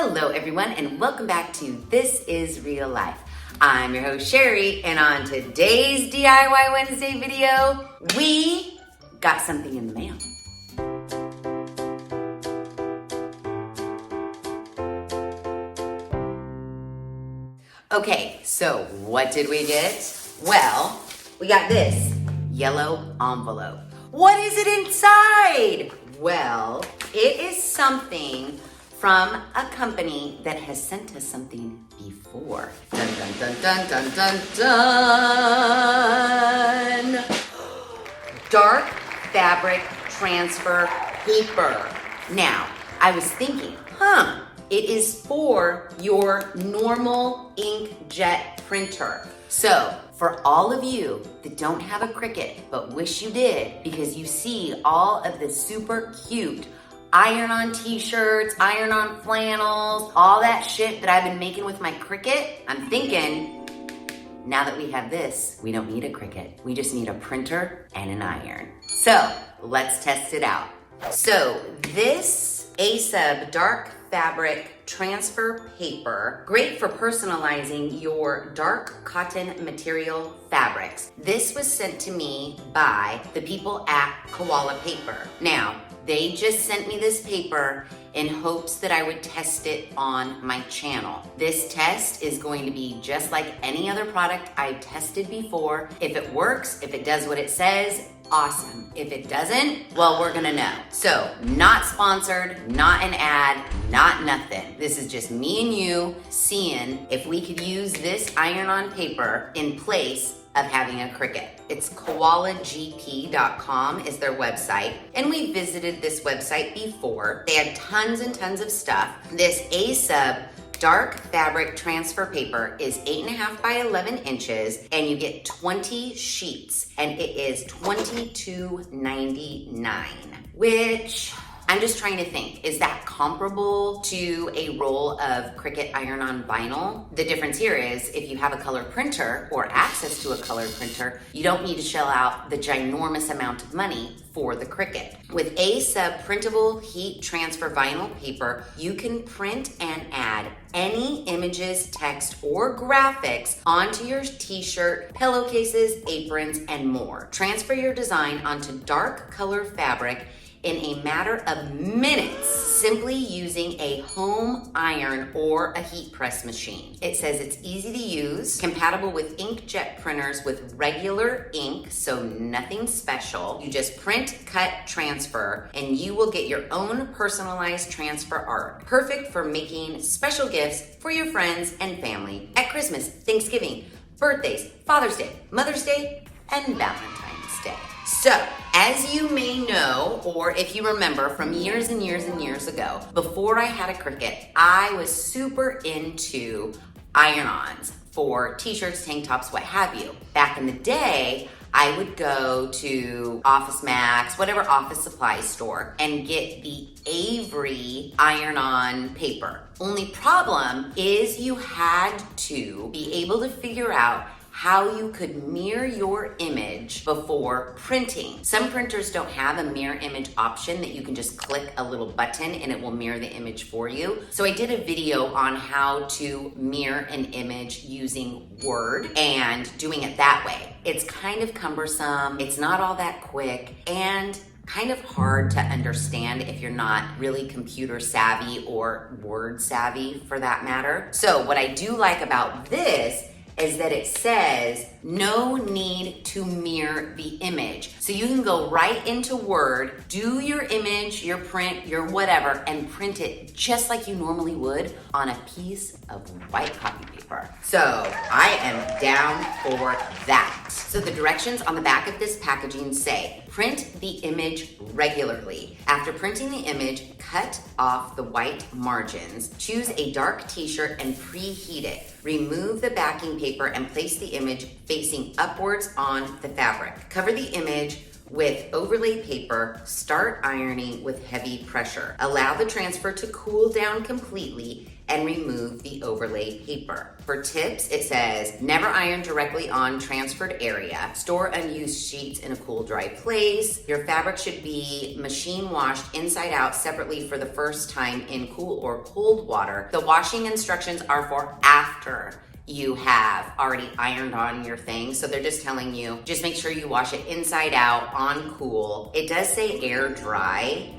Hello everyone and welcome back to This Is Real Life. I'm your host Sheri, and on today's DIY Wednesday video, we got something in the mail. Okay, so what did we get? Well, we got this yellow envelope. What is it inside? Well, it is something from a company that has sent us something before. Dun, dun, dun, dun, dun, dun, dun. Dark fabric transfer paper. Now, I was thinking, it is for your normal inkjet printer. So, for all of you that don't have a Cricut but wish you did, because you see all of the super cute iron-on t-shirts, iron-on flannels, all that shit that I've been making with my Cricut, I'm thinking, now that we have this, we don't need a Cricut. We just need a printer and an iron. So, let's test it out. So, this A-Sub dark fabric transfer paper, great for personalizing your dark cotton material fabrics. This was sent to me by the people at Koala Paper. Now, they just sent me this paper in hopes that I would test it on my channel. This test is going to be just like any other product I've tested before. If it works, if it does what it says, awesome. If it doesn't, well, we're gonna know. So, not sponsored, not an ad, not nothing. This is just me and you seeing if we could use this iron-on paper in place of having a Cricut. It's koalagp.com is their website, and we visited this website before. They had tons and tons of stuff. This A-Sub dark fabric transfer paper is 8.5 by 11 inches, and you get 20 sheets, and it is $22.99, which I'm just trying to think, is that comparable to a roll of Cricut iron-on vinyl? The difference here is if you have a color printer or access to a color printer, you don't need to shell out the ginormous amount of money for the Cricut. With A-Sub printable heat transfer vinyl paper, you can print and add any images, text, or graphics onto your t-shirt, pillowcases, aprons, and more. Transfer your design onto dark color fabric in a matter of minutes, simply using a home iron or a heat press machine. It says it's easy to use, compatible with inkjet printers with regular ink, so nothing special. You just print, cut, transfer, and you will get your own personalized transfer art. Perfect for making special gifts for your friends and family at Christmas, Thanksgiving, birthdays, Father's Day, Mother's Day, and Valentine's Day. So, as you may know, or if you remember from years and years and years ago, before I had a Cricut, I was super into iron-ons for t-shirts, tank tops, what have you. Back in the day, I would go to Office Max, whatever office supply store, and get the Avery iron-on paper. Only problem is you had to be able to figure out how you could mirror your image before printing. Some printers don't have a mirror image option that you can just click a little button and it will mirror the image for you. So I did a video on how to mirror an image using Word and doing it that way. It's kind of cumbersome, it's not all that quick, and kind of hard to understand if you're not really computer savvy or word savvy for that matter. So what I do like about this is that it says no need to mirror the image. So you can go right into Word, do your image, your print, your whatever, and print it just like you normally would on a piece of white copy paper. So I am down for that. So the directions on the back of this packaging say, print the image regularly. After printing the image, cut off the white margins. Choose a dark t-shirt and preheat it. Remove the backing paper and place the image facing upwards on the fabric. Cover the image with overlay paper. Start ironing with heavy pressure. Allow the transfer to cool down completely and remove the overlay paper. For tips, it says, never iron directly on transferred area. Store unused sheets in a cool, dry place. Your fabric should be machine washed inside out separately for the first time in cool or cold water. The washing instructions are for after you have already ironed on your thing. So they're just telling you, just make sure you wash it inside out on cool. It does say air dry.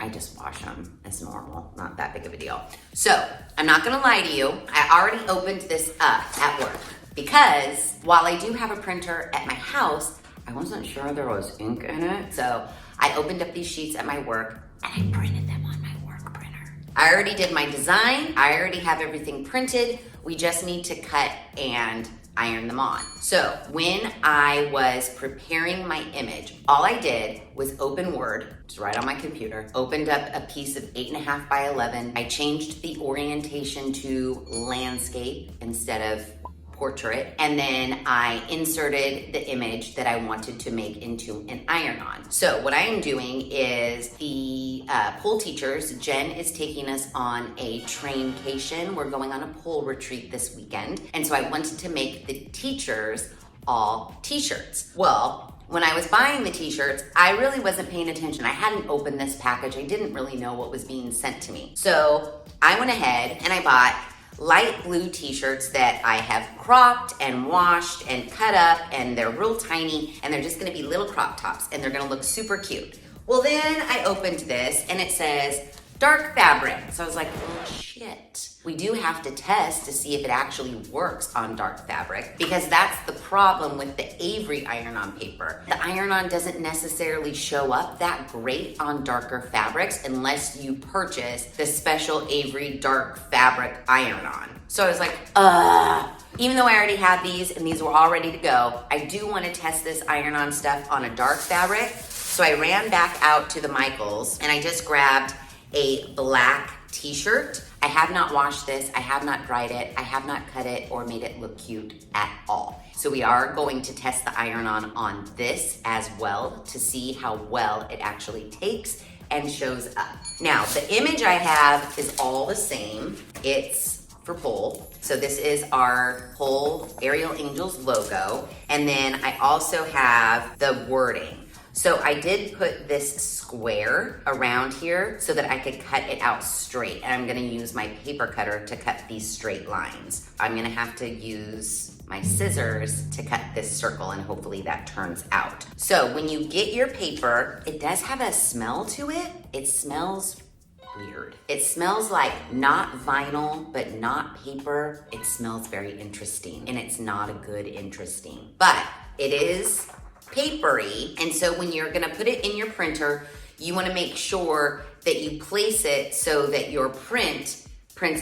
I just wash them as normal, not that big of a deal. So I'm not gonna lie to you, I already opened this up at work because while I do have a printer at my house, I wasn't sure there was ink in it. So I opened up these sheets at my work and I printed them on my work printer. I already did my design, I already have everything printed. We just need to cut and iron them on. So when I was preparing my image, all I did was open Word, it's right on my computer, opened up a piece of 8.5 by 11. I changed the orientation to landscape instead of portrait, and then I inserted the image that I wanted to make into an iron-on. So what I am doing is the pole teachers, Jen is taking us on a traincation. We're going on a pole retreat this weekend, and so I wanted to make the teachers all t-shirts. Well, when I was buying the t-shirts, I really wasn't paying attention. I hadn't opened this package. I didn't really know what was being sent to me. So I went ahead and I bought light blue t-shirts that I have cropped and washed and cut up, and they're real tiny, and they're just gonna be little crop tops, and they're gonna look super cute. Well, then I opened this and it says dark fabric. So I was like, oh shit. We do have to test to see if it actually works on dark fabric, because that's the problem with the Avery iron-on paper. The iron-on doesn't necessarily show up that great on darker fabrics unless you purchase the special Avery dark fabric iron-on. So I was like, even though I already have these and these were all ready to go, I do want to test this iron-on stuff on a dark fabric. So I ran back out to the Michaels and I just grabbed a black t-shirt. I have not washed this, I have not dried it, I have not cut it or made it look cute at all. So we are going to test the iron-on on this as well to see how well it actually takes and shows up. Now, the image I have is all the same. It's for pole. So this is our pole Aerial Angels logo. And then I also have the wording. So I did put this square around here so that I could cut it out straight. And I'm gonna use my paper cutter to cut these straight lines. I'm gonna have to use my scissors to cut this circle, and hopefully that turns out. So when you get your paper, it does have a smell to it. It smells weird. It smells like not vinyl, but not paper. It smells very interesting, and it's not a good interesting, but it is papery. And so when you're gonna put it in your printer, you wanna make sure that you place it so that your prints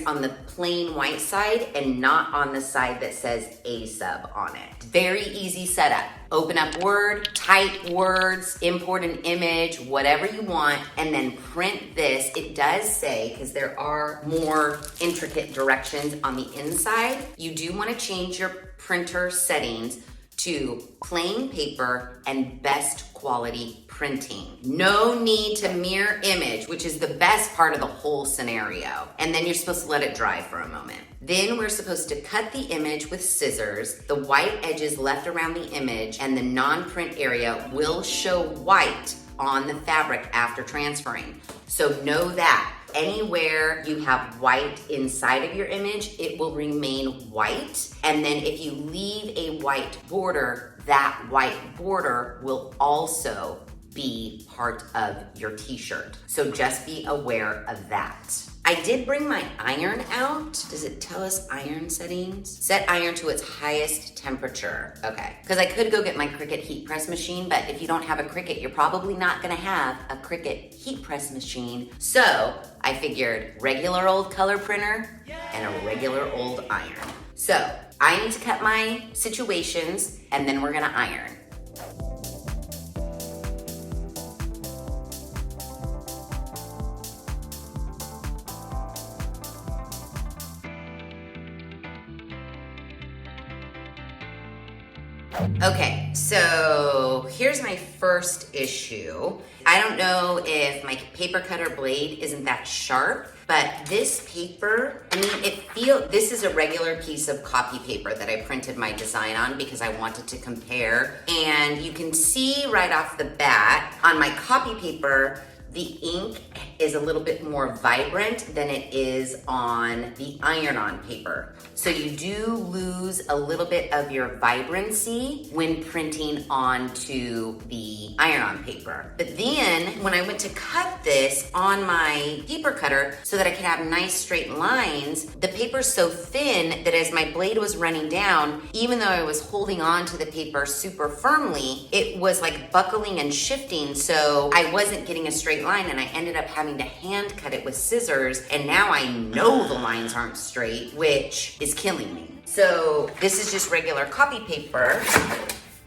on the plain white side and not on the side that says A sub on it. Very easy setup. Open up Word, type words, import an image, whatever you want, and then print this. It does say, because there are more intricate directions on the inside, you do wanna change your printer settings to plain paper and best quality printing. No need to mirror image, which is the best part of the whole scenario. And then you're supposed to let it dry for a moment. Then we're supposed to cut the image with scissors. The white edges left around the image and the non-print area will show white on the fabric after transferring. So know that. Anywhere you have white inside of your image, it will remain white. And then if you leave a white border, that white border will also be part of your t-shirt. So just be aware of that. I did bring my iron out. Does it tell us iron settings? Set iron to its highest temperature. Okay, because I could go get my Cricut heat press machine, but if you don't have a Cricut, you're probably not gonna have a Cricut heat press machine. So I figured regular old color printer and a regular old iron. So I need to cut my situations and then we're gonna iron. Okay, so here's my first issue. I don't know if my paper cutter blade isn't that sharp, But this paper, I mean, this is a regular piece of copy paper that I printed my design on because I wanted to compare. And you can see right off the bat on my copy paper, the ink is a little bit more vibrant than it is on the iron-on paper. So you do lose a little bit of your vibrancy when printing onto the iron-on paper. But then when I went to cut this on my paper cutter so that I could have nice straight lines, the paper's so thin that as my blade was running down, even though I was holding on to the paper super firmly, it was like buckling and shifting, so I wasn't getting a straight line, and I ended up having to hand cut it with scissors, and now I know the lines aren't straight, which is killing me. So this is just regular copy paper.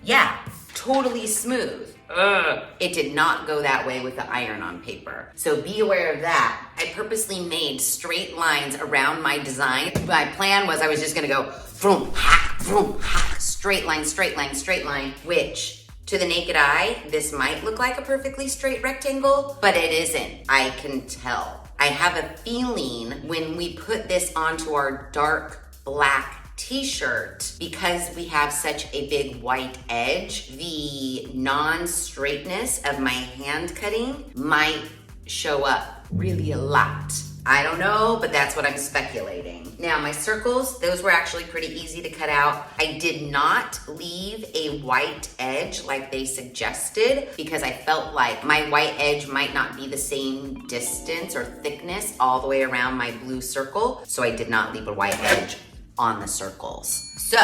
Yeah, totally smooth. It did not go that way with the iron-on paper. So be aware of that. I purposely made straight lines around my design. My plan was I was just gonna go vroom, ha, straight line, straight line, straight line, which to the naked eye, this might look like a perfectly straight rectangle, but it isn't. I can tell. I have a feeling when we put this onto our dark black t-shirt, because we have such a big white edge, the non-straightness of my hand cutting might show up really a lot. I don't know, but that's what I'm speculating. Now my circles, those were actually pretty easy to cut out. I did not leave a white edge like they suggested because I felt like my white edge might not be the same distance or thickness all the way around my blue circle. So I did not leave a white edge on the circles. So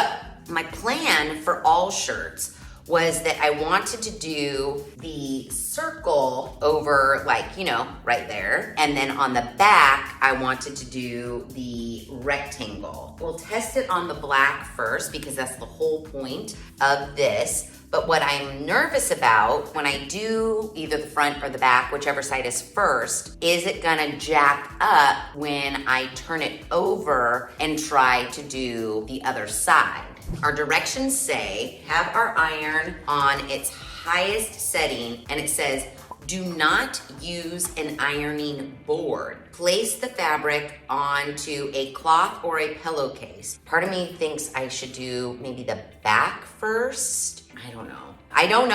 my plan for all shirts was that I wanted to do the circle over, like, you know, right there. And then on the back, I wanted to do the rectangle. We'll test it on the black first because that's the whole point of this. But what I'm nervous about when I do either the front or the back, whichever side is first, is it gonna jack up when I turn it over and try to do the other side? Our directions say, have our iron on its highest setting, and it says, do not use an ironing board. Place the fabric onto a cloth or a pillowcase. Part of me thinks I should do maybe the back first. I don't know. I don't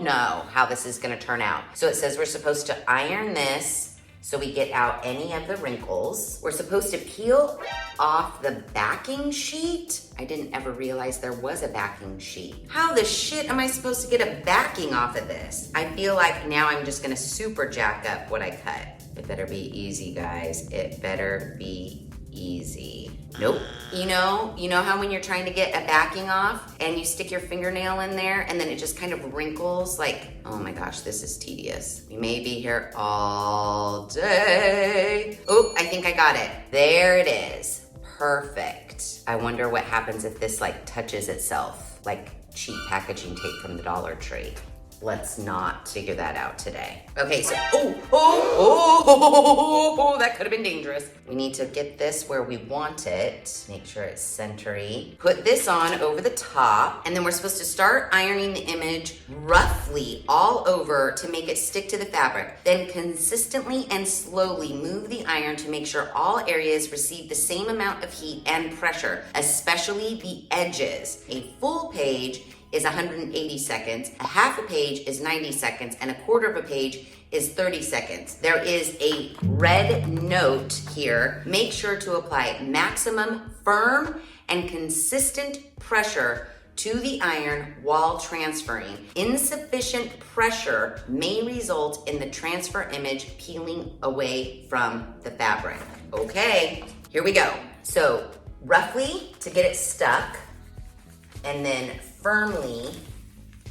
know how this is gonna turn out. So it says we're supposed to iron this so we get out any of the wrinkles. We're supposed to peel off the backing sheet. I didn't ever realize there was a backing sheet. How the shit am I supposed to get a backing off of this? I feel like now I'm just gonna super jack up what I cut. It better be easy, guys. It better be easy. Nope. You know how when you're trying to get a backing off and you stick your fingernail in there and then it just kind of wrinkles like, oh my gosh, this is tedious. We may be here all day. Oh, I think I got it. There it is. Perfect. I wonder what happens if this like touches itself like cheap packaging tape from the Dollar Tree. Let's not figure that out today. Okay, so, that could have been dangerous. We need to get this where we want it. Make sure it's centery. Put this on over the top, and then we're supposed to start ironing the image roughly all over to make it stick to the fabric. Then consistently and slowly move the iron to make sure all areas receive the same amount of heat and pressure, especially the edges. A full page is 180 seconds, a half a page is 90 seconds, and a quarter of a page is 30 seconds. There is a red note here. Make sure to apply maximum firm and consistent pressure to the iron while transferring. Insufficient pressure may result in the transfer image peeling away from the fabric. Okay, here we go. So roughly to get it stuck, and then firmly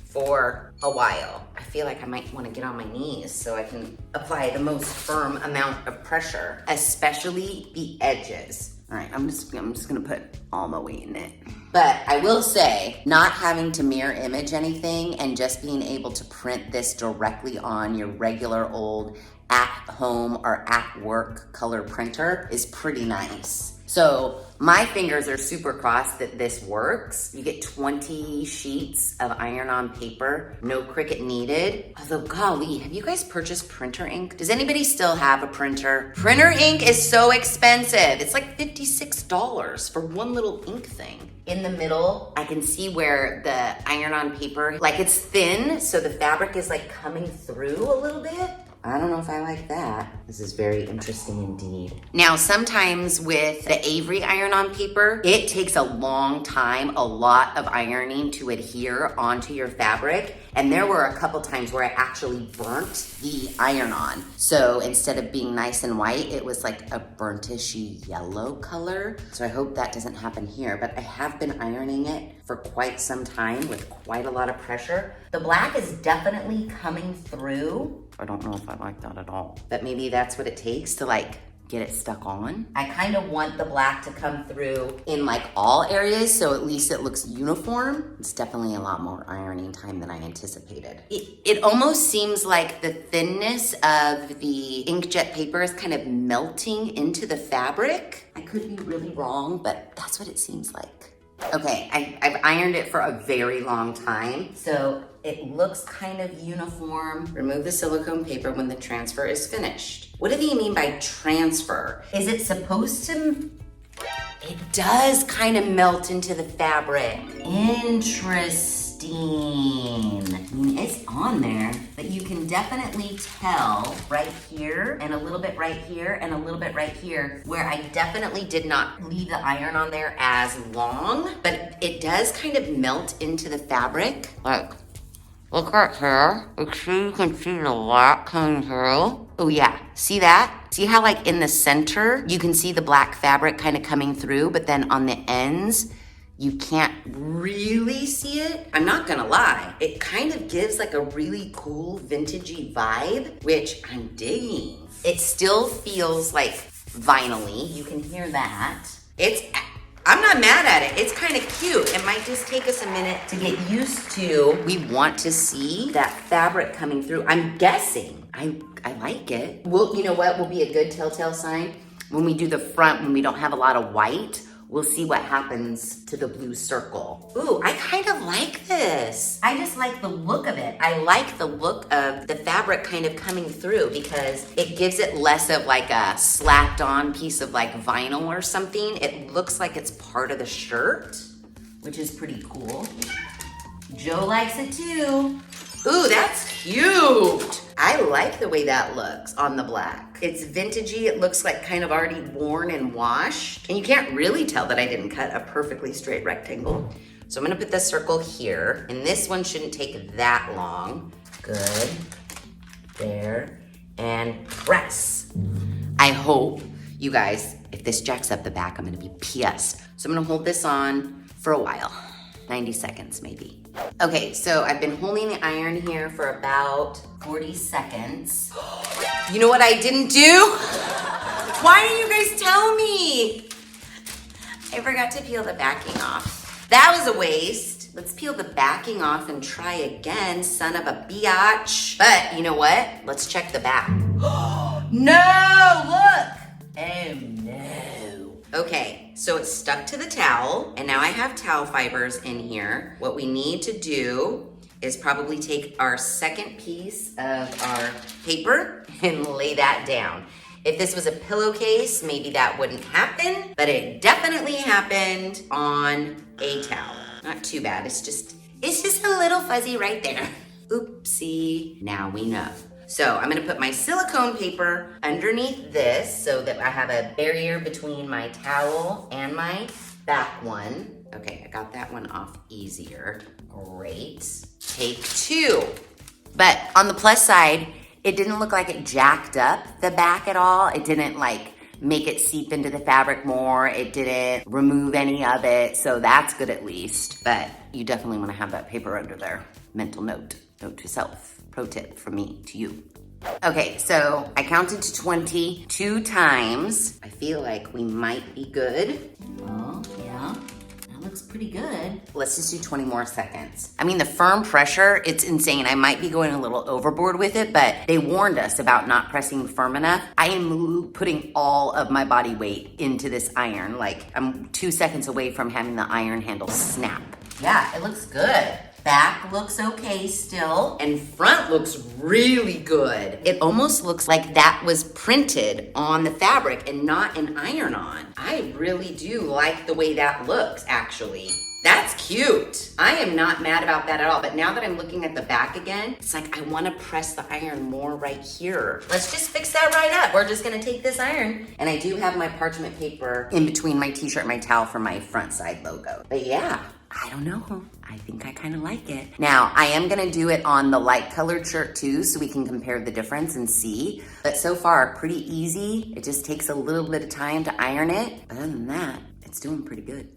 for a while. I feel like I might want to get on my knees so I can apply the most firm amount of pressure, especially the edges. All right, I'm just gonna put all my weight in it. But I will say, not having to mirror image anything and just being able to print this directly on your regular old at-home or at-work color printer is pretty nice. So my fingers are super crossed that this works. You get 20 sheets of iron-on paper, no Cricut needed. Although, golly, have you guys purchased printer ink? Does anybody still have a printer? Printer ink is so expensive. It's like $56 for one little ink thing. In the middle, I can see where the iron-on paper, like it's thin, so the fabric is like coming through a little bit. I don't know if I like that. This is very interesting indeed. Now, sometimes with the Avery iron-on paper, it takes a long time, a lot of ironing to adhere onto your fabric. And there were a couple times where I actually burnt the iron-on. So instead of being nice and white, it was like a burntishy yellow color. So I hope that doesn't happen here, but I have been ironing it for quite some time with quite a lot of pressure. The black is definitely coming through. I don't know if I like that at all, but maybe that's what it takes to like get it stuck on. I kind of want the black to come through in like all areas, so at least it looks uniform. It's definitely a lot more ironing time than I anticipated. It almost seems like the thinness of the inkjet paper is kind of melting into the fabric. I could be really wrong, but that's what it seems like. Okay, I've ironed it for a very long time, so it looks kind of uniform. Remove the silicone paper when the transfer is finished. What do they mean by transfer? Is it supposed to? It does kind of melt into the fabric. Interesting. I mean, it's on there, but you can definitely tell right here and a little bit right here and a little bit right here where I definitely did not leave the iron on there as long, but it does kind of melt into the fabric. Look right here. Make sure you can see the black coming through. Oh yeah, see that? See how like in the center, you can see the black fabric kind of coming through, but then on the ends, you can't really see it. I'm not gonna lie. It kind of gives like a really cool vintagey vibe, which I'm digging. It still feels like vinyl-y. You can hear that. I'm not mad at it. It's kind of cute. It might just take us a minute to get used to. We want to see that fabric coming through. I'm guessing. I like it. Well, you know what will be a good telltale sign? When we do the front, when we don't have a lot of white, we'll see what happens to the blue circle. Ooh, I kind of like this. I just like the look of it. I like the look of the fabric kind of coming through because it gives it less of like a slapped on piece of like vinyl or something. It looks like it's part of the shirt, which is pretty cool. Joe likes it too. Ooh, that's cute. I like the way that looks on the black. It's vintagey. It looks like kind of already worn and washed. And you can't really tell that I didn't cut a perfectly straight rectangle. So I'm gonna put the circle here. And this one shouldn't take that long. Good. There. And press. I hope, you guys, if this jacks up the back, I'm gonna be pissed. So I'm gonna hold this on for a while. 90 seconds maybe. Okay, so I've been holding the iron here for about 40 seconds. You know what I didn't do? Why didn't you guys tell me? I forgot to peel the backing off. That was a waste. Let's peel the backing off and try again, son of a biatch. But you know what? Let's check the back. No, look. Oh no. Okay, so it's stuck to the towel, and now I have towel fibers in here. What we need to do is probably take our second piece of our paper and lay that down. If this was a pillowcase, maybe that wouldn't happen, but it definitely happened on a towel. Not too bad, it's just a little fuzzy right there. Oopsie, now we know. So I'm gonna put my silicone paper underneath this so that I have a barrier between my towel and my back one. Okay, I got that one off easier. Great. Take two. But on the plus side, it didn't look like it jacked up the back at all. It didn't like make it seep into the fabric more. It didn't remove any of it. So that's good at least. But you definitely wanna have that paper under there. Mental note to self. Pro tip from me to you. Okay, so I counted to 20 2 times. I feel like we might be good. Oh, yeah. That looks pretty good. Let's just do 20 more seconds. I mean, the firm pressure, it's insane. I might be going a little overboard with it, but they warned us about not pressing firm enough. I am putting all of my body weight into this iron. Like, I'm 2 seconds away from having the iron handle snap. Yeah, it looks good. Back looks okay still, and front looks really good. It almost looks like that was printed on the fabric and not an iron-on. I really do like the way that looks, actually. That's cute. I am not mad about that at all, but now that I'm looking at the back again, it's like I wanna press the iron more right here. Let's just fix that right up. We're just gonna take this iron, and I do have my parchment paper in between my t-shirt and my towel for my front side logo. But yeah, I don't know. I think I kind of like it. Now, I am gonna do it on the light colored shirt too, so we can compare the difference and see. But so far, pretty easy. It just takes a little bit of time to iron it. But other than that, it's doing pretty good.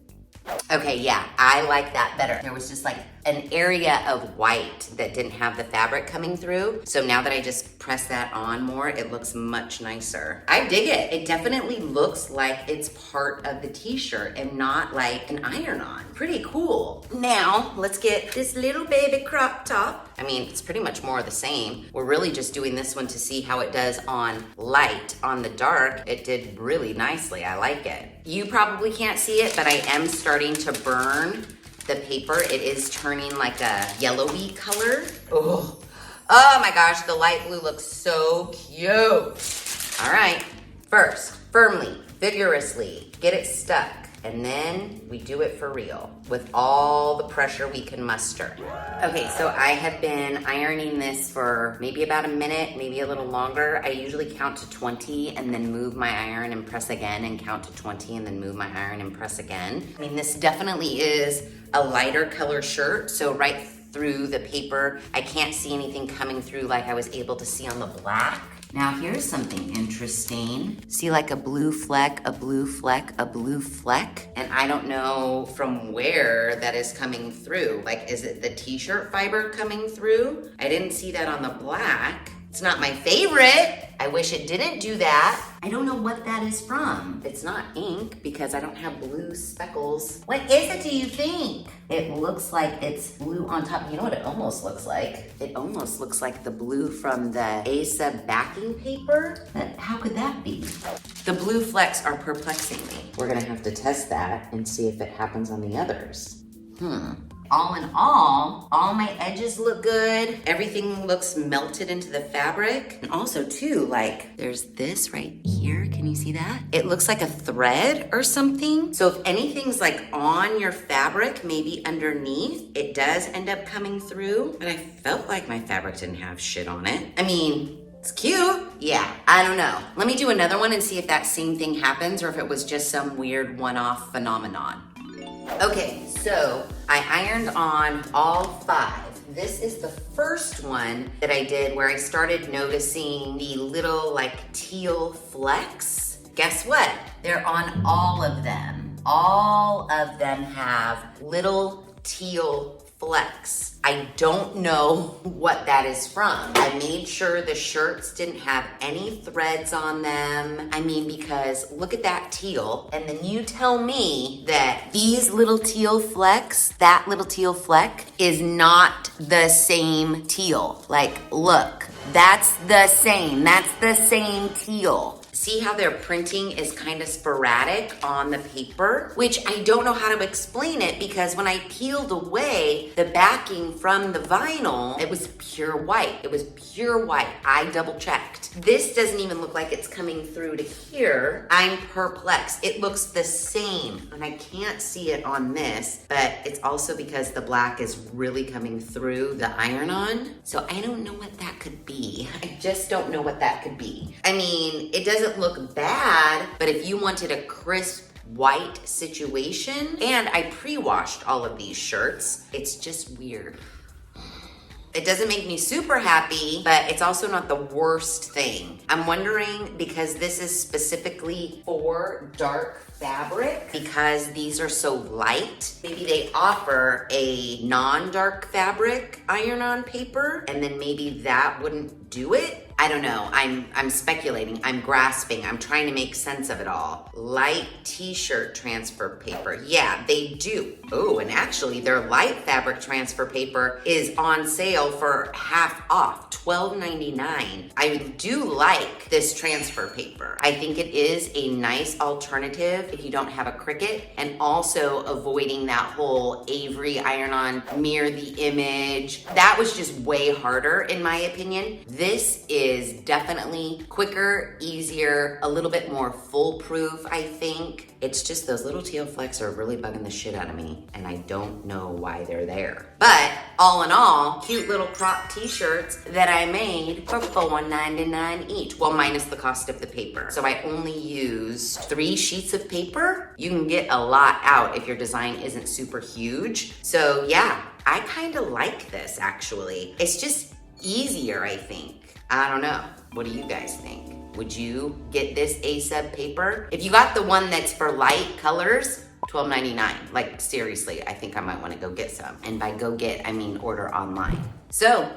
Okay, yeah, I like that better. There was just like an area of white that didn't have the fabric coming through. So now that I just press that on more, it looks much nicer. I dig it. It definitely looks like it's part of the t-shirt and not like an iron-on. Pretty cool. Now, let's get this little baby crop top. I mean, it's pretty much more of the same. We're really just doing this one to see how it does on light. On the dark, it did really nicely. I like it. You probably can't see it, but I am starting to burn the paper. It is turning like a yellowy color. Oh my gosh, the light blue looks so cute. All right, first, firmly, vigorously, get it stuck. And then we do it for real with all the pressure we can muster. Okay, so I have been ironing this for maybe about a minute, maybe a little longer. I usually count to 20 and then move my iron and press again and count to 20 and then move my iron and press again. I mean, this definitely is a lighter color shirt, so right through the paper, I can't see anything coming through like I was able to see on the black. Now here's something interesting. See like a blue fleck, a blue fleck, a blue fleck? And I don't know from where that is coming through. Like, is it the t-shirt fiber coming through? I didn't see that on the black. It's not my favorite. I wish it didn't do that. I don't know what that is from. It's not ink because I don't have blue speckles. What is it, do you think? It looks like it's blue on top. You know what it almost looks like? It almost looks like the blue from the Asa backing paper. But how could that be? The blue flecks are perplexing me. We're gonna have to test that and see if it happens on the others. All in all my edges look good. Everything looks melted into the fabric. And also too, like there's this right here. Can you see that? It looks like a thread or something. So if anything's like on your fabric, maybe underneath, it does end up coming through. But I felt like my fabric didn't have shit on it. I mean, it's cute. Yeah, I don't know. Let me do another one and see if that same thing happens or if it was just some weird one-off phenomenon. Okay, so I ironed on all 5. This is the first one that I did where I started noticing the little like teal flecks. Guess what? They're on all of them. All of them have little teal flecks. I don't know what that is from. I made sure the shirts didn't have any threads on them. I mean, because look at that teal, and then you tell me that these little teal flecks, that little teal fleck is not the same teal. Like, look, that's the same teal. See how their printing is kind of sporadic on the paper, which I don't know how to explain it because when I peeled away the backing from the vinyl, it was pure white. It was pure white. I double checked. This doesn't even look like it's coming through to here. I'm perplexed. It looks the same, and I can't see it on this, but it's also because the black is really coming through the iron-on. So I don't know what that could be. I just don't know what that could be. I mean, it doesn't look bad, but if you wanted a crisp white situation, and I pre-washed all of these shirts, it's just weird. It doesn't make me super happy, but it's also not the worst thing. I'm wondering, because this is specifically for dark fabric, because these are so light, maybe they offer a non-dark fabric iron-on paper, and then maybe that wouldn't do it. I don't know, I'm speculating, I'm grasping, I'm trying to make sense of it all. Light t-shirt transfer paper. Yeah, they do. Oh, and actually their light fabric transfer paper is on sale for half off, $12.99. I do like this transfer paper. I think it is a nice alternative if you don't have a Cricut, and also avoiding that whole Avery iron-on mirror the image. That was just way harder in my opinion. This is definitely quicker, easier, a little bit more foolproof, I think. It's just those little teal flecks are really bugging the shit out of me, and I don't know why they're there. But all in all, cute little crop t-shirts that I made for $4.99 each. Well, minus the cost of the paper. So I only used 3 sheets of paper. You can get a lot out if your design isn't super huge. So yeah, I kind of like this actually. It's just easier, I think. I don't know. What do you guys think? Would you get this A-sub paper? If you got the one that's for light colors, $12.99. Like seriously, I think I might want to go get some. And by go get, I mean order online. So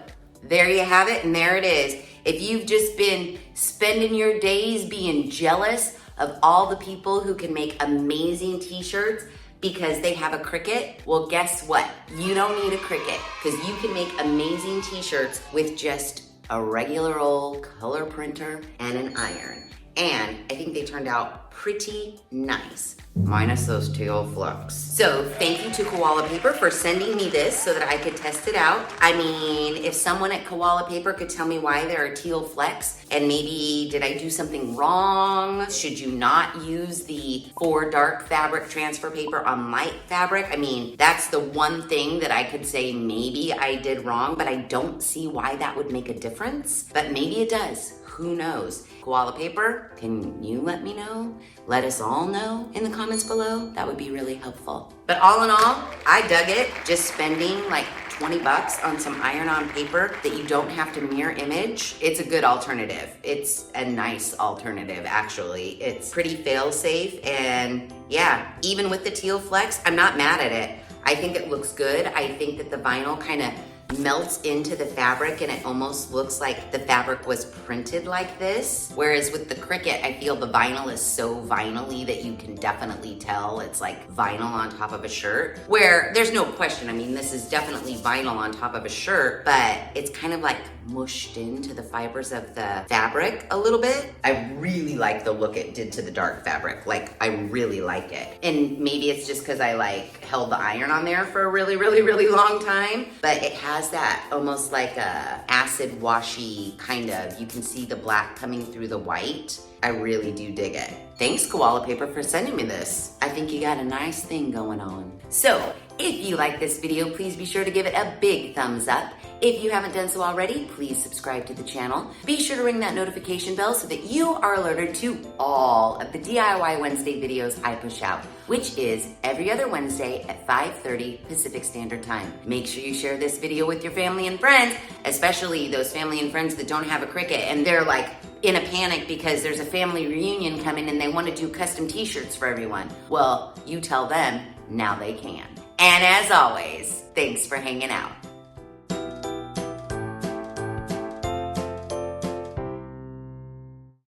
there you have it, and there it is. If you've just been spending your days being jealous of all the people who can make amazing t-shirts because they have a Cricut, well, guess what? You don't need a Cricut, because you can make amazing t-shirts with just a regular old color printer and an iron. And I think they turned out pretty nice, minus those teal flecks. So thank you to Koala Paper for sending me this so that I could test it out. I mean, if someone at Koala Paper could tell me why there are teal flecks, and maybe did I do something wrong? Should you not use the for dark fabric transfer paper on light fabric? I mean, that's the one thing that I could say maybe I did wrong, but I don't see why that would make a difference. But maybe it does. Who knows? Koala Paper, can you let me know? Let us all know in the comments below. That would be really helpful. But all in all, I dug it. Just spending like 20 bucks on some iron-on paper that you don't have to mirror image. It's a good alternative. It's a nice alternative, actually. It's pretty fail-safe, and yeah, even with the teal flecks, I'm not mad at it. I think it looks good. I think that the vinyl kind of melts into the fabric and it almost looks like the fabric was printed like this. Whereas with the Cricut, I feel the vinyl is so vinyl-y that you can definitely tell it's like vinyl on top of a shirt. Where there's no question, I mean, this is definitely vinyl on top of a shirt, but it's kind of like mushed into the fibers of the fabric a little bit. I really like the look it did to the dark fabric. Like, I really like it. And maybe it's just because I like held the iron on there for a really, really, really long time, but it has that almost like a acid washy kind of, you can see the black coming through the white. I really do dig it. Thanks, Koala Paper, for sending me this. I think you got a nice thing going on. So, if you like this video, please be sure to give it a big thumbs up. If you haven't done so already, please subscribe to the channel. Be sure to ring that notification bell so that you are alerted to all of the DIY Wednesday videos I push out, which is every other Wednesday at 5:30 Pacific Standard Time. Make sure you share this video with your family and friends, especially those family and friends that don't have a Cricut and they're like in a panic because there's a family reunion coming and they want to do custom t-shirts for everyone. Well, you tell them, now they can. And as always, thanks for hanging out.